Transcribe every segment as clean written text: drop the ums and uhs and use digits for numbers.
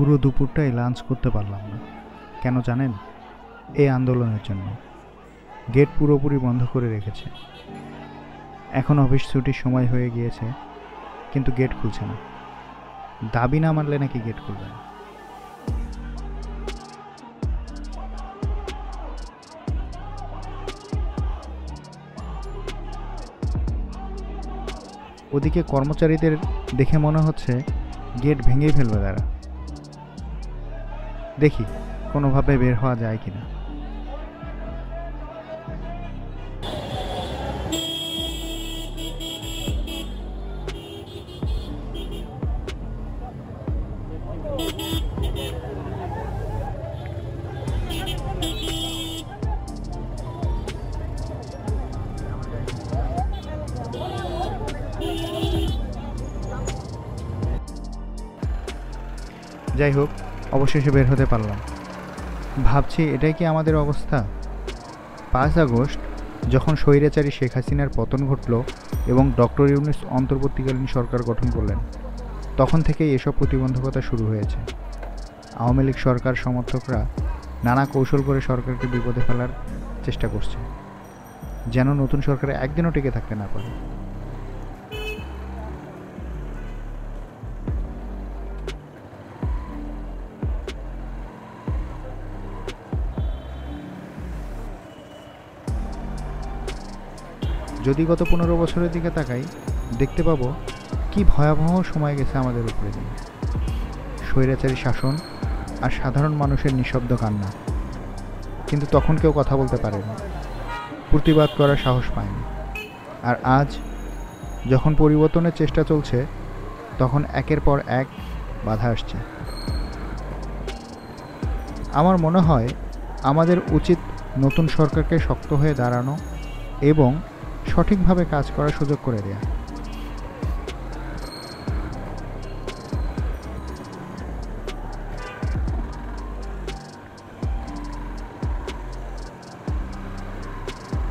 পুরো দুপুরটাই লাঞ্চ করতে পারলাম না। কেন জানেন? এই আন্দোলনের জন্য। গেট পুরোপুরি বন্ধ করে রেখেছে। এখন অফিস ছুটির সময় হয়ে গিয়েছে, কিন্তু গেট খুলছে না। দাবি না মানলে নাকি গেট খুলবে না। ওদিকে কর্মচারীদের দেখে মনে হচ্ছে গেট ভেঙেই ফেলবে তারা। দেখি কোনোভাবে বের হওয়া যায় কিনা। যাই হোক, অবশেষে বের হতে পারলাম। ভাবছি এটাই কি আমাদের অবস্থা? 5 আগস্ট যখন স্বৈরাচারী শেখ হাসিনার পতন ঘটল এবং ডক্টর ইউনূস অন্তর্বর্তীকালীন সরকার গঠন করলেন, তখন থেকেই এসব প্রতিবন্ধকতা শুরু হয়েছে। আওয়ামী লীগ সরকার সমর্থকরা নানা কৌশল করে সরকারকে বিপদে ফেলার চেষ্টা করছে, যেন নতুন সরকারে একদিনও টিকে থাকতে না পারে। যদি গত 15 বছরের দিকে তাকাই, দেখতে পাবো কি ভয়াবহ সময় গেছে আমাদের উপরে দিয়ে। স্বৈরাচারী শাসন আর সাধারণ মানুষের নিঃশব্দ কান্না। কিন্তু তখন কেউ কথা বলতে পারেনি, প্রতিবাদ করার সাহস পায়নি। আর আজ যখন পরিবর্তনের চেষ্টা চলছে, তখন একের পর এক বাধা আসছে। আমার মনে হয় আমাদের উচিত নতুন সরকারকে শক্ত হয়ে দাঁড়ানো এবং সঠিকভাবে কাজ করার সুযোগ করে দেয়া।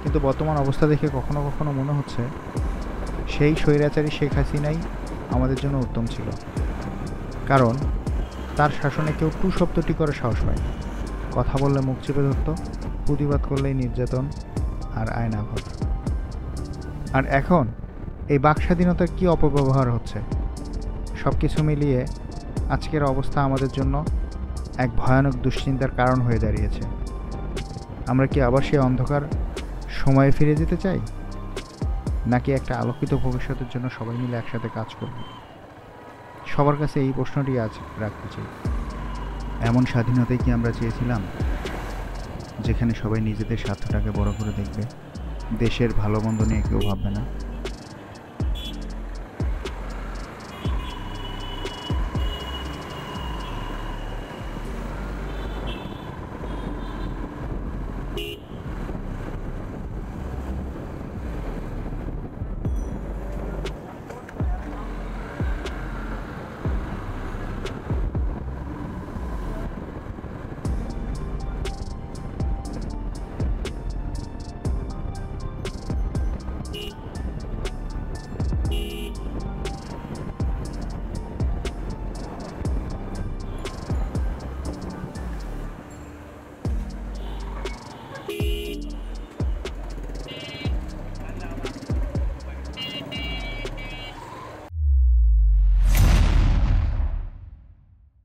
কিন্তু বর্তমান অবস্থা দেখে কখনো কখনো মনে হচ্ছে সেই স্বৈরাচারী শেখ হাসিনাই আমাদের জন্য উত্তম ছিল। কারণ তার শাসনে কেউ টু শব্দটি করে সাহস পায়। কথা বললে মুখ চেপে ধরত, প্রতিবাদ করলেই নির্যাতন আর আয়নাঘর। আর এখন এই বাক স্বাধীনতার কী অপব্যবহার হচ্ছে। সব কিছু মিলিয়ে আজকের অবস্থা আমাদের জন্য এক ভয়ানক দুশ্চিন্তার কারণ হয়ে দাঁড়িয়েছে। আমরা কি আবার সেই অন্ধকার সময়ে ফিরে যেতে চাই, নাকি একটা আলোকিত ভবিষ্যতের জন্য সবাই মিলে একসাথে কাজ করব? সবার কাছে এই প্রশ্নটি আজ রাখতে চাই। এমন স্বাধীনতাই কি আমরা চেয়েছিলাম, যেখানে সবাই নিজেদের স্বার্থটাকে বড় করে দেখবে, দেশের ভালো মন্দ নিয়ে কেউ ভাববে না?